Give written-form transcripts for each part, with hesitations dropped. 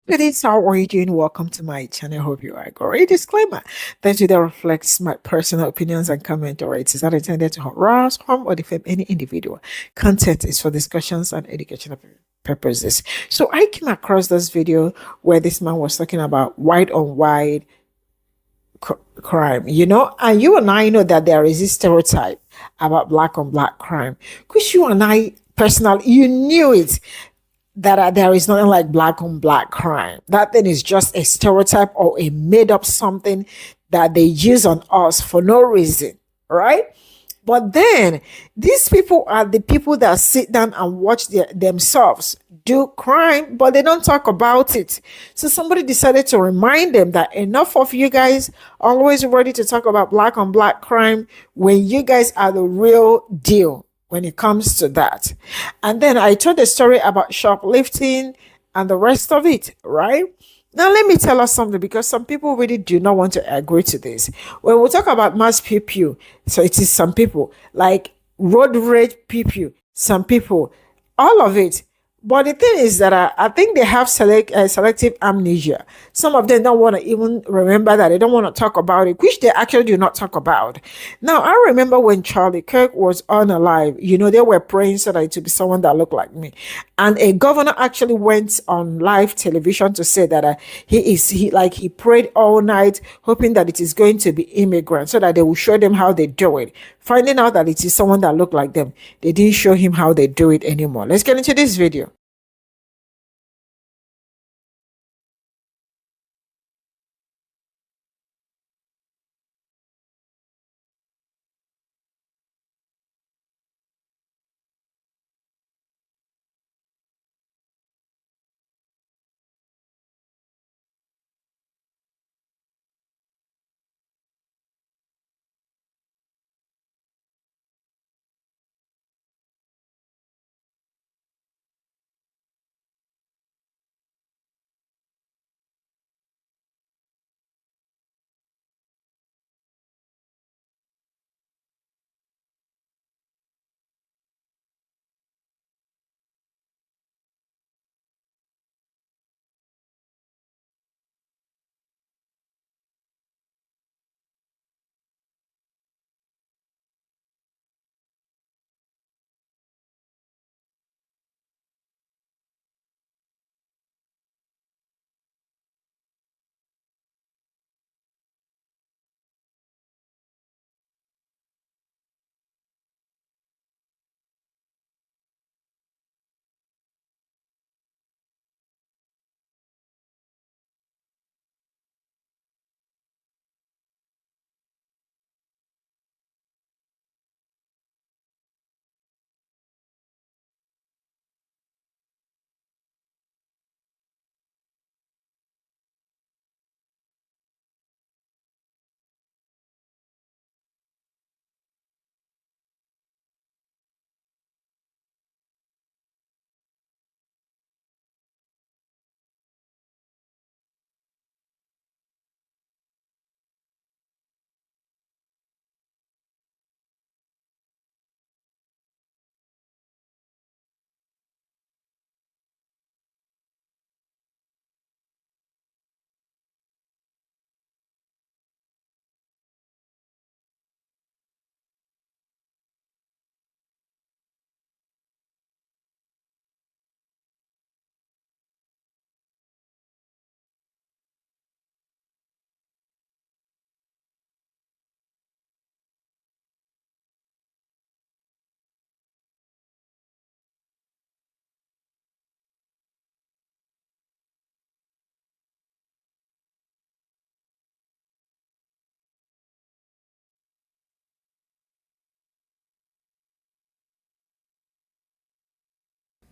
Ladies, how are you doing? Welcome to my channel. Hope you are great. Disclaimer: this video reflects my personal opinions and comment or it is not intended to harass, harm, or defame any individual. Content is for discussions and educational purposes. So I came across this video where this man was talking about white on white crime, and you and I know that there is this stereotype about black on black crime, which you and I personally, you knew it that there is nothing like black on black crime. That thing is just a stereotype or a made up something that they use on us for no reason, right? But then these people are the people that sit down and watch themselves do crime, but they don't talk about it. So somebody decided to remind them that enough of you guys always ready to talk about black on black crime when you guys are the real deal when it comes to that. And then I told a story about shoplifting and the rest of it, right? Now, let me tell us something because some people really do not want to agree to this. When we talk about mass Pe0ple, so it is some people like road rage Pe0ple, some people, all of it. But the thing is that I think they have selective amnesia. Some of them don't want to even remember that. They don't want to talk about it, which they actually do not talk about. Now, I remember when Charlie Kirk was unalive, they were praying so that it would be someone that looked like me. And a governor actually went on live television to say that he prayed all night, hoping that it is going to be immigrants so that they will show them how they do it. Finding out that it is someone that looked like them, they didn't show him how they do it anymore. Let's get into this video.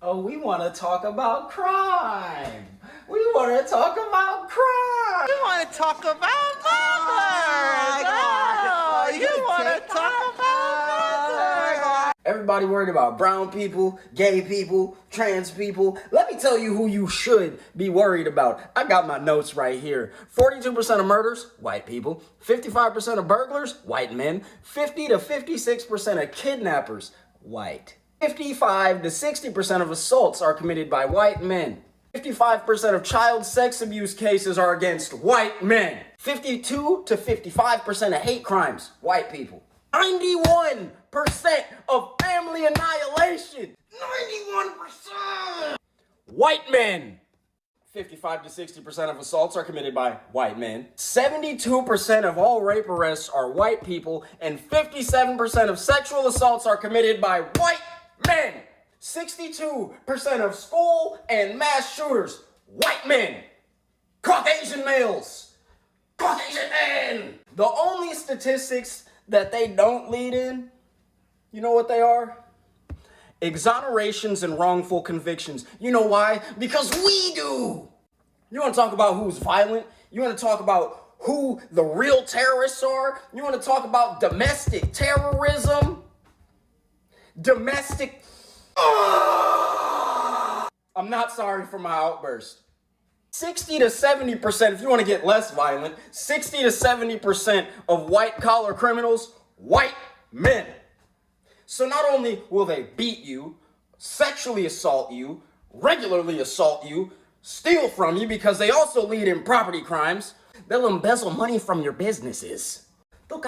Oh, we want to talk about crime. We want to talk about crime. You want to talk about mothers. Oh, you want to talk about mothers. Everybody worried about brown people, gay people, trans people. Let me tell you who you should be worried about. I got my notes right here. 42% of murders, white people. 55% of burglars, white men. 50 to 56% of kidnappers, white. 55 to 60% of assaults are committed by white men. 55% of child sex abuse cases are against white men. 52 to 55% of hate crimes, white people. 91% of family annihilation. 91%! White men. 55 to 60% of assaults are committed by white men. 72% of all rape arrests are white people, and 57% of sexual assaults are committed by white men. 62% of school and mass shooters, white men. Caucasian males. Caucasian men. The only statistics that they don't lead in, you know what they are? Exonerations and wrongful convictions. You know why? Because we do. You want to talk about who's violent? You want to talk about who the real terrorists are? You want to talk about domestic terrorism? Domestic... I'm not sorry for my outburst. 60 to 70%, if you want to get less violent, 60 to 70% of white-collar criminals, white men. So not only will they beat you, sexually assault you, regularly assault you, steal from you, because they also lead in property crimes, they'll embezzle money from your businesses. They'll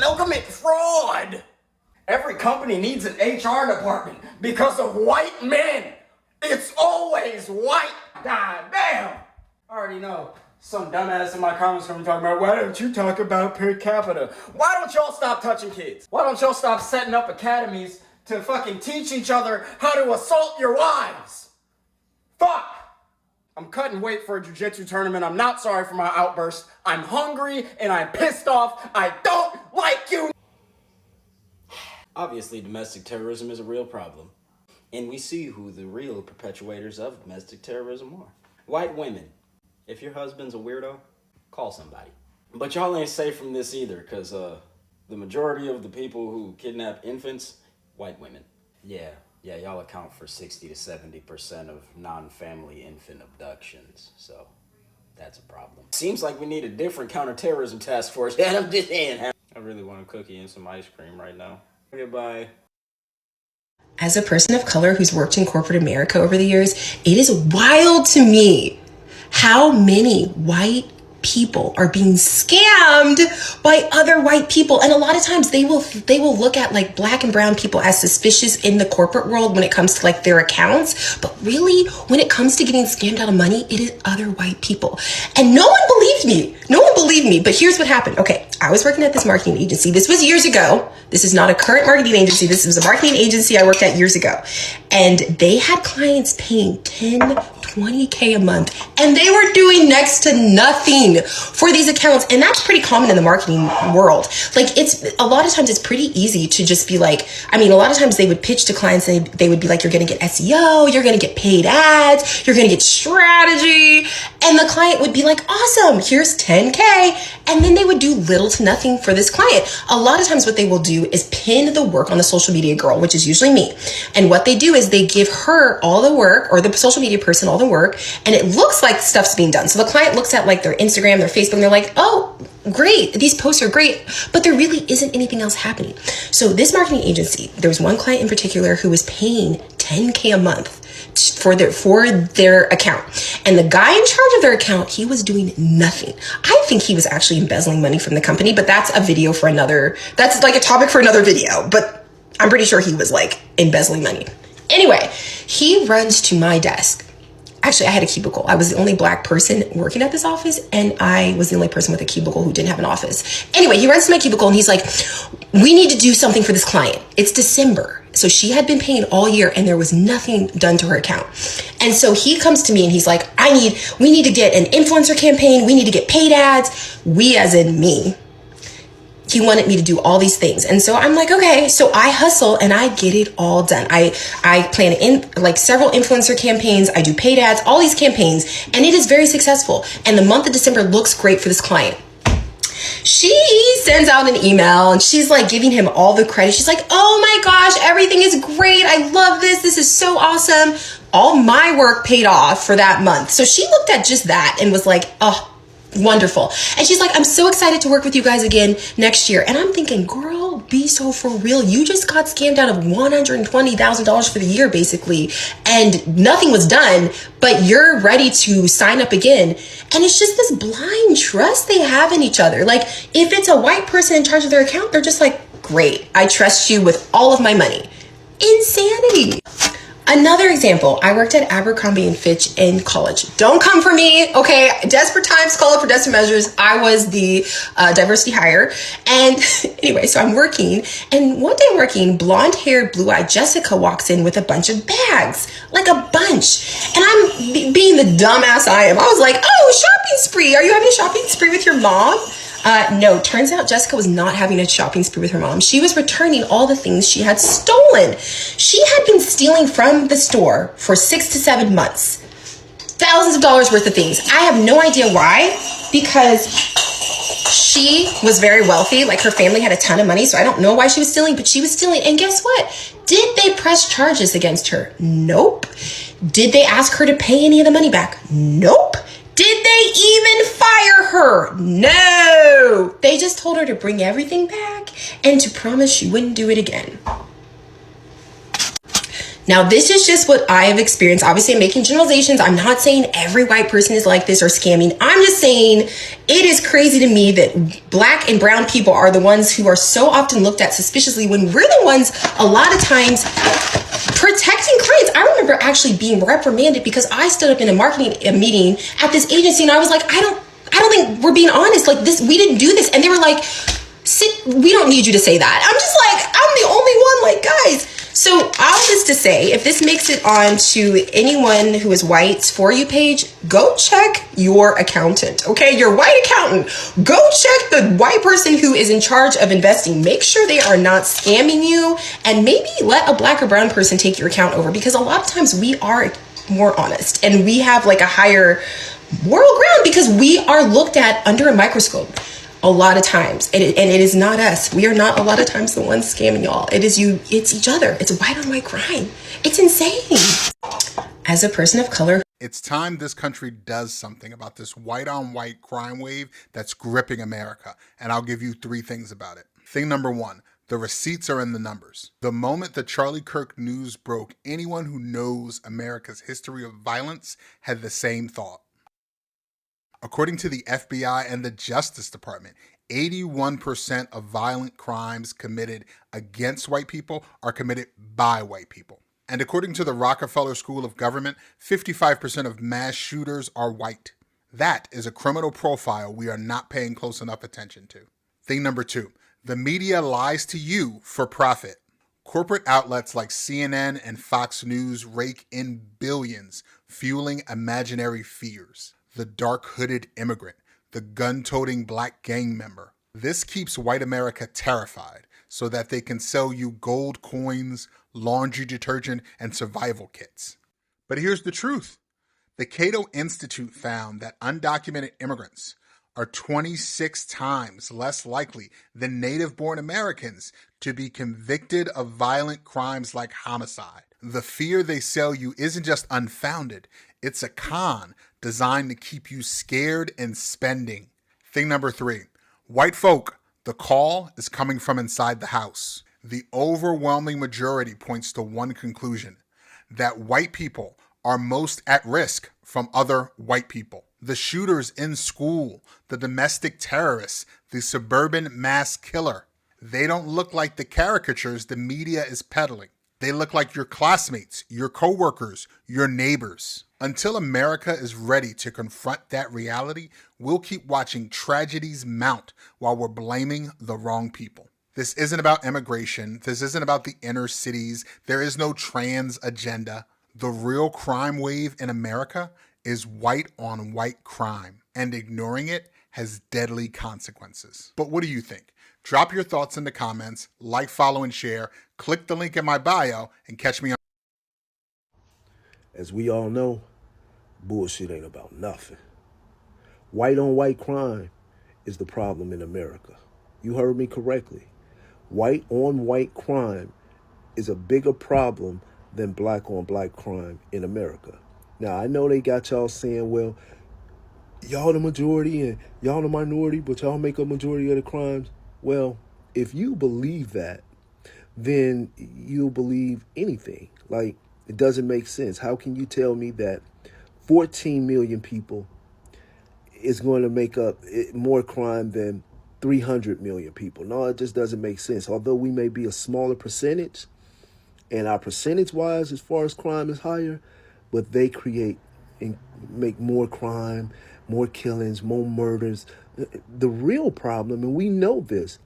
they'll commit fraud. Every company needs an HR department because of white men. It's always white. God damn. I already know. Some dumbass in my comments gonna be talking about, why don't you talk about per capita? Why don't y'all stop touching kids? Why don't y'all stop setting up academies to fucking teach each other how to assault your wives? Fuck! I'm cutting weight for a jiu-jitsu tournament. I'm not sorry for my outburst. I'm hungry and I'm pissed off. I don't like you! Obviously, domestic terrorism is a real problem. And we see who the real perpetuators of domestic terrorism are. White women. If your husband's a weirdo, call somebody. But y'all ain't safe from this either, because the majority of the people who kidnap infants, white women. Yeah, y'all account for 60 to 70% of non-family infant abductions, so that's a problem. Seems like we need a different counterterrorism task force. And I'm just saying. I really want a cookie and some ice cream right now. Goodbye. As a person of color who's worked in corporate America over the years, it is wild to me how many white people are being scammed by other white people. And a lot of times they will look at like black and brown people as suspicious in the corporate world when it comes to like their accounts. But really, when it comes to getting scammed out of money, it is other white people. And no one believed me. No one believed me. But here's what happened. Okay, I was working at this marketing agency. This was years ago. This is not a current marketing agency. This was a marketing agency I worked at years ago. And they had clients paying $20K a month. And they were doing next to nothing for these accounts. And that's pretty common in the marketing world. Like, it's a lot of times it's pretty easy to just be like, I mean, a lot of times they would pitch to clients and they would be like, you're going to get SEO, you're going to get paid ads, you're going to get strategy. And the client would be like, awesome, here's 10K. And then they would do little to nothing for this client. A lot of times what they will do is pin the work on the social media girl, which is usually me. And what they do is they give her all the work, or the social media person all the work, and it looks like stuff's being done. So the client looks at like their Instagram, their Facebook, and they're like, oh, great, these posts are great, but there really isn't anything else happening. So this marketing agency, there was one client in particular who was paying $10K a month for their account. And the guy in charge of their account, he was doing nothing. I think he was actually embezzling money from the company, but that's that's like a topic for another video, but I'm pretty sure he was like embezzling money. Anyway, he runs to my desk. Actually, I had a cubicle. I was the only black person working at this office, and I was the only person with a cubicle who didn't have an office. Anyway, he runs to my cubicle and he's like, we need to do something for this client. It's December. So she had been paying all year and there was nothing done to her account. And so he comes to me and he's like, we need to get an influencer campaign. We need to get paid ads. We as in me. He wanted me to do all these things. And so I'm like, okay. So I hustle and I get it all done. I plan in like several influencer campaigns. I do paid ads, all these campaigns, and it is very successful. And the month of December looks great for this client. She sends out an email and she's like giving him all the credit. She's like, oh my gosh, everything is great. I love this. This is so awesome. All my work paid off for that month. So she looked at just that and was like, oh, wonderful. And she's like, I'm so excited to work with you guys again next year. And I'm thinking, girl, Don't be so for real. You just got scammed out of $120,000 for the year, basically, and nothing was done, but you're ready to sign up again. And it's just this blind trust they have in each other. Like, if it's a white person in charge of their account, they're just like, great, I trust you with all of my money. Insanity. Another example, I worked at Abercrombie & Fitch in college. Don't come for me, okay? Desperate times call for desperate measures. I was the diversity hire. And anyway, so I'm working. And one day I'm working, blonde-haired, blue-eyed Jessica walks in with a bunch of bags. Like a bunch. And I'm being the dumbass I am. I was like, oh, shopping spree. Are you having a shopping spree with your mom? No, turns out Jessica was not having a shopping spree with her mom. She was returning all the things she had stolen. She had been stealing from the store for 6 to 7 months. Thousands of dollars worth of things. I have no idea why, because she was very wealthy. Like, her family had a ton of money, so I don't know why she was stealing, but she was stealing. And guess what? Did they press charges against her? Nope. Did they ask her to pay any of the money back? Nope. Did they even fire her? No. They just told her to bring everything back and to promise she wouldn't do it again. Now, this is just what I have experienced. Obviously, I'm making generalizations. I'm not saying every white person is like this or scamming. I'm just saying it is crazy to me that Black and brown people are the ones who are so often looked at suspiciously when we're the ones a lot of times protecting clients. I remember actually being reprimanded because I stood up in a marketing meeting at this agency and I was like, I don't think we're being honest. Like, this, we didn't do this. And they were like, we don't need you to say that. I'm just like, I'm the only one, like, guys. So all this to say, if this makes it on to anyone who is white's For You page, go check your accountant, okay? Your white accountant. Go check the white person who is in charge of investing. Make sure they are not scamming you, and maybe let a Black or brown person take your account over, because a lot of times we are more honest and we have like a higher moral ground because we are looked at under a microscope. A lot of times, and it is not us. We are not a lot of times the ones scamming y'all. It is you. It's each other. It's white on white crime. It's insane. As a person of color, it's time this country does something about this white on white crime wave that's gripping America. And I'll give you 3 things about it. Thing number 1, the receipts are in the numbers. The moment the Charlie Kirk news broke, anyone who knows America's history of violence had the same thought. According to the FBI and the Justice Department, 81% of violent crimes committed against white people are committed by white people. And according to the Rockefeller School of Government, 55% of mass shooters are white. That is a criminal profile we are not paying close enough attention to. Thing number 2, the media lies to you for profit. Corporate outlets like CNN and Fox News rake in billions, fueling imaginary fears. The dark hooded immigrant, the gun-toting Black gang member. This keeps white America terrified so that they can sell you gold coins, laundry detergent, and survival kits. But here's the truth. The Cato Institute found that undocumented immigrants are 26 times less likely than native-born Americans to be convicted of violent crimes like homicide. The fear they sell you isn't just unfounded, it's a con designed to keep you scared and spending. Thing number 3, white folk, the call is coming from inside the house. The overwhelming majority points to one conclusion, that white people are most at risk from other white people. The shooters in school, the domestic terrorists, the suburban mass killer. They don't look like the caricatures the media is peddling. They look like your classmates, your coworkers, your neighbors. Until America is ready to confront that reality, we'll keep watching tragedies mount while we're blaming the wrong people. This isn't about immigration. This isn't about the inner cities. There is no trans agenda. The real crime wave in America is white on white crime, and ignoring it has deadly consequences. But what do you think? Drop your thoughts in the comments, like, follow, and share. Click the link in my bio and catch me on. As we all know, bullshit ain't about nothing. White on white crime is the problem in America. You heard me correctly. White on white crime is a bigger problem than black on black crime in America. Now, I know they got y'all saying, well, y'all the majority and y'all the minority, but y'all make a majority of the crimes. Well, if you believe that, then you'll believe anything. Like, it doesn't make sense. How can you tell me that 14 million people is going to make up more crime than 300 million people? No, it just doesn't make sense. Although we may be a smaller percentage, and our percentage wise as far as crime is higher, but they create and make more crime, more killings, more murders. The real problem, and we know this,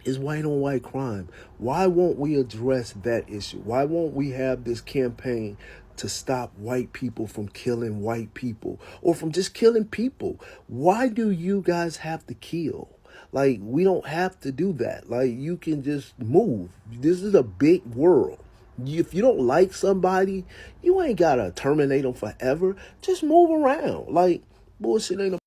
is white on white crime. Why won't we address that issue? Why won't we have this campaign to stop white people from killing white people, or from just killing people? Why do you guys have to kill? Like, we don't have to do that. Like, you can just move. This is a big world. If you don't like somebody, you ain't gotta terminate them forever. Just move around. Like, bullshit ain't a...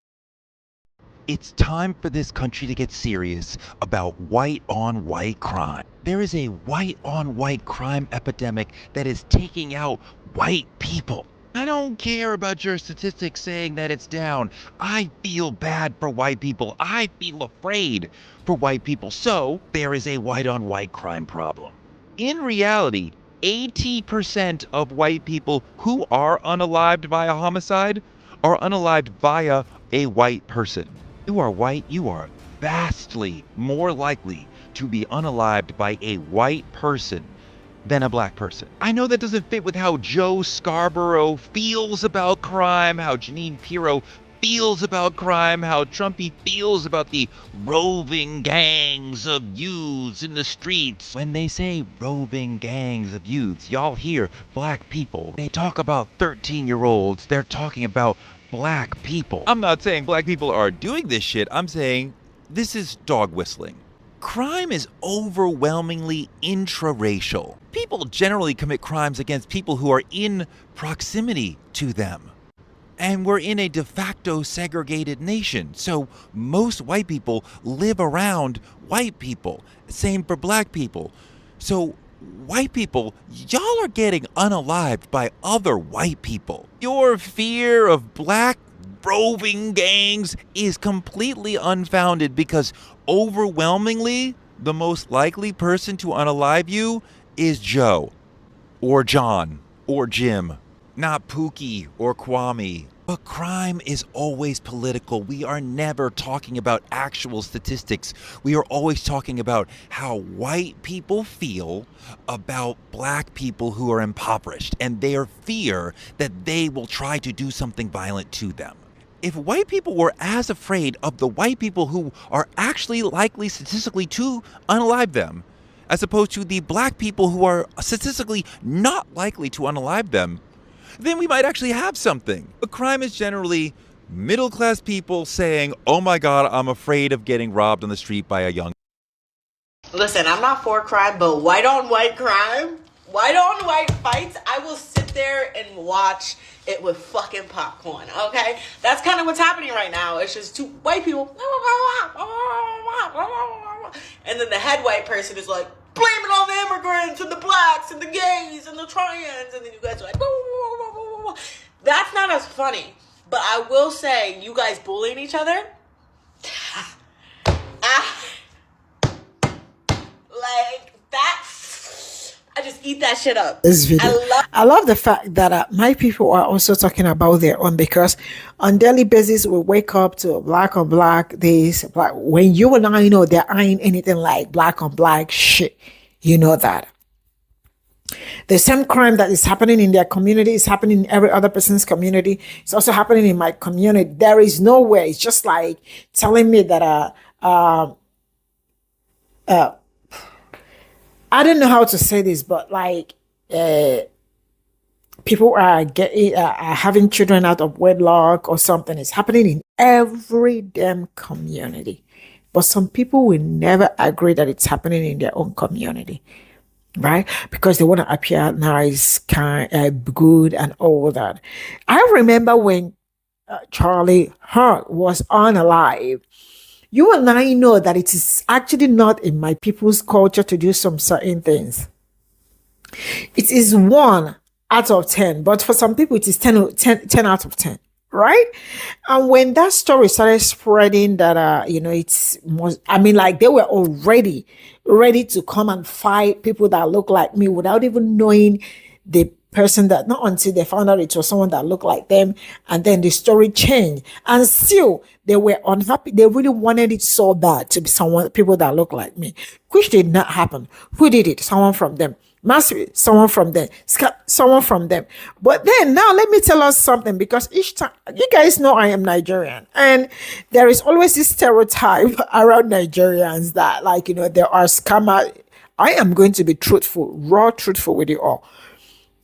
It's time for this country to get serious about white-on-white crime. There is a white-on-white crime epidemic that is taking out white people. I don't care about your statistics saying that it's down. I feel bad for white people. I feel afraid for white people. So there is a white-on-white crime problem. In reality, 80% of white people who are unalived via homicide are unalived via a white person. You are white, you are vastly more likely to be unalived by a white person than a black person. I know that doesn't fit with how Joe Scarborough feels about crime, how Jeanine Pirro feels about crime, how Trumpy feels about the roving gangs of youths in the streets. When they say roving gangs of youths, y'all hear black people. They talk about 13-year-olds. They're talking about black people. I'm not saying black people are doing this shit. I'm saying this is dog whistling. Crime is overwhelmingly intraracial. People generally commit crimes against people who are in proximity to them. And we're in a de facto segregated nation, so most white people live around white people. Same for black people. So white people, y'all are getting unalived by other white people. Your fear of black roving gangs is completely unfounded because overwhelmingly the most likely person to unalive you is Joe or John or Jim, not Pookie or Kwame. But crime is always political. We are never talking about actual statistics. We are always talking about how white people feel about black people who are impoverished and their fear that they will try to do something violent to them. If white people were as afraid of the white people who are actually likely statistically to unalive them, as opposed to the black people who are statistically not likely to unalive them, then we might actually have something. But crime is generally middle-class people saying, oh my God, I'm afraid of getting robbed on the street by a young... Listen, I'm not for crime, but white-on-white crime, white-on-white fights, I will sit there and watch it with fucking popcorn, okay? That's kind of what's happening right now. It's just two white people, and then the head white person is like, blame it on the immigrants and the blacks and the gays and the trans, and then you guys are like, that's not as funny. But I will say, you guys bullying each other, like that, I just eat that shit up. This video. I love the fact that my people are also talking about their own, because on daily basis we wake up to black on black this, black. When you and I know there ain't anything like black on black shit, you know that. The same crime that is happening in their community is happening in every other person's community. It's also happening in my community. There is no way. It's just like telling me that I don't know how to say this, but like people are getting are having children out of wedlock or something. It's happening in every damn community, but some people will never agree that it's happening in their own community, right? Because they want to appear nice, kind, good, and all that. I remember when Charlie Hurt was unalive. You and I know that it is actually not in my people's culture to do some certain things. It is 1 out of 10, but for some people it is 10 out of 10, right? And when that story started spreading, that it's most, I mean, like they were already ready to come and fight people that look like me without even knowing the person, that not until they found out it was someone that looked like them, and then the story changed. And still they were unhappy. They really wanted it so bad to be someone, people that look like me, which did not happen. Who did it? Someone from them. Massive, someone from them, someone from them. But then now let me tell us something, because each time, you guys know I am Nigerian, and there is always this stereotype around Nigerians that, like, there are scammers. I am going to be truthful, raw truthful with you all.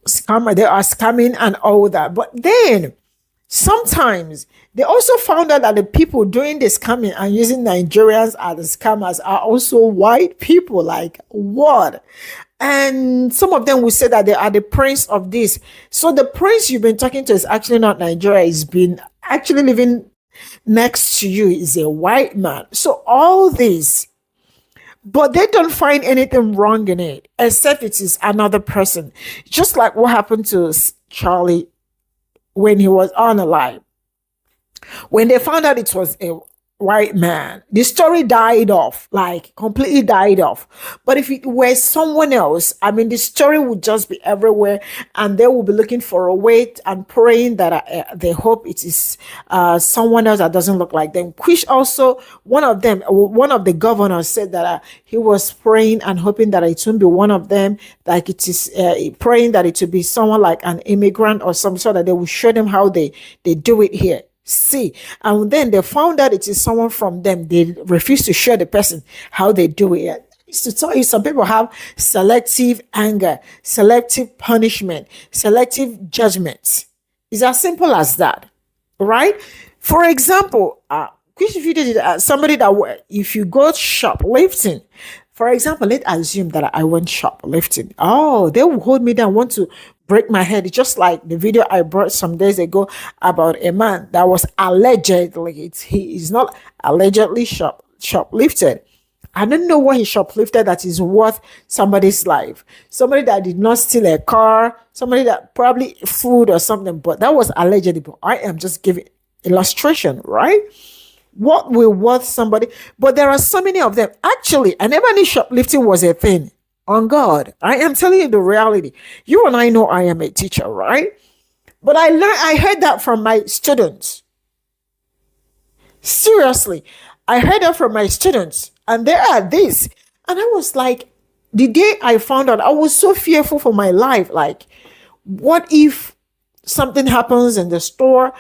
Scammer, they are scamming and all that. But then sometimes they also found out that the people doing the scamming and using Nigerians as the scammers are also white people. Like, what? And some of them will say that they are the prince of this. So the prince you've been talking to is actually not Nigeria. He's been actually living next to you. Is a white man. So all this, but they don't find anything wrong in it, except it is another person. Just like what happened to Charlie when he was unalive. When they found out it was a white man, the story died off, like completely died off. But if it were someone else, I mean, the story would just be everywhere, and they will be looking for a way and praying that they hope it is someone else that doesn't look like them. Which also, one of the governors said that he was praying and hoping that it won't be one of them, like it is praying that it will be someone like an immigrant or some sort, that they will show them how they do it here. See, and then they found out it is someone from them. They refuse to show the person how they do it. I used to tell you, some people have selective anger, selective punishment, selective judgment. It's as simple as that, right? For example, if you did somebody that, if you go shoplifting, for example, let's assume that I went shoplifting. Oh, they will hold me down, want to break my head. Just like the video I brought some days ago about a man that was allegedly, he is not allegedly shoplifted. I don't know what he shoplifted that is worth somebody's life. Somebody that did not steal a car, somebody that probably food or something, but that was allegedly. But I am just giving illustration, right? What will worth somebody? But there are so many of them. Actually, I never knew shoplifting was a thing. On God, I am telling you the reality. You and I know I am a teacher, right? But I heard that from my students. Seriously, I heard that from my students, and they are this. And I was like, the day I found out, I was so fearful for my life. Like, what if something happens in the store?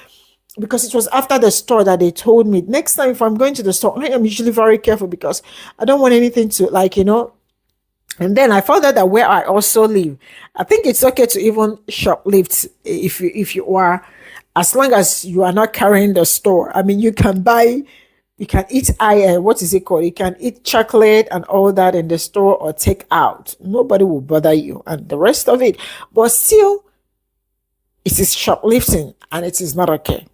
Because it was after the store that they told me, next time if I'm going to the store, I am usually very careful because I don't want anything to, like, And then I found out that where I also live, I think it's okay to even shoplift if you are, as long as you are not carrying the store. I mean, you can eat what is it called? You can eat chocolate and all that in the store or take out. Nobody will bother you and the rest of it. But still, it is shoplifting and it is not okay.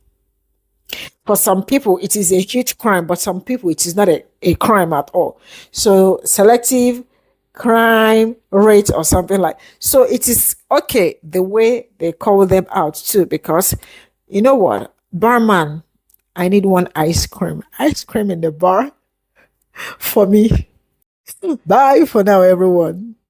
For some people, it is a huge crime, but some people, it is not a crime at all. So selective crime rate or something like, so it is okay the way they call them out too, because you know what, barman, I need one ice cream in the bar for me. Bye for now, everyone.